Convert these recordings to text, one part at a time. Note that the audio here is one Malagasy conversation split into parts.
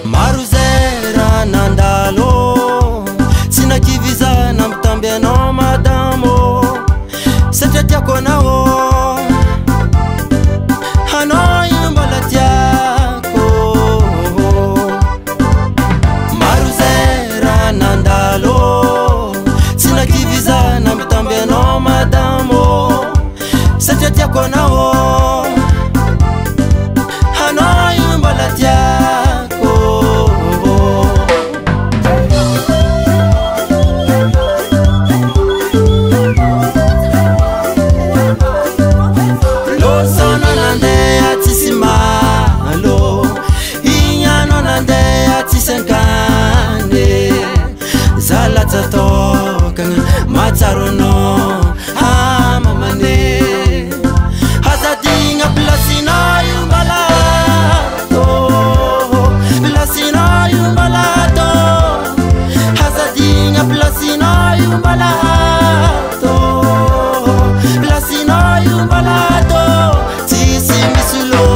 Maruzera nandalo sina kiviza na mtambia no madamo setetia konao hanoi mbalatiako Maruzera nandalo sina kiviza na mtambia no madamo setetia konao hanoi mbalatiako Losono nande atisimalo inyano nande atisenkane zalatatoka matsarono amamane hazadinga plasina yumbalato plasina yumbalato hazadinga plasina yumbalato plasina yumbalato sisi misulo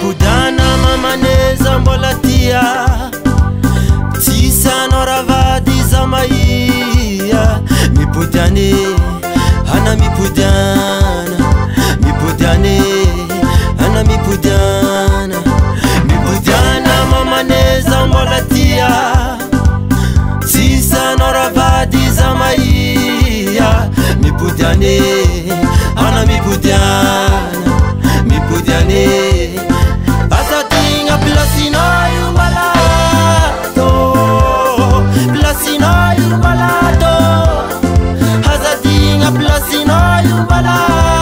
Budana mamaneza mbolatia tisa noravadi zamaia mipudane ana mipudana mipudane ana mipudana mipudana mamaneza mbolatia tisa noravadi zamaia mipudane ana mipudana mipudane asatinga plasina yumbalato plasina yumbalato asatinga plasina yumbalato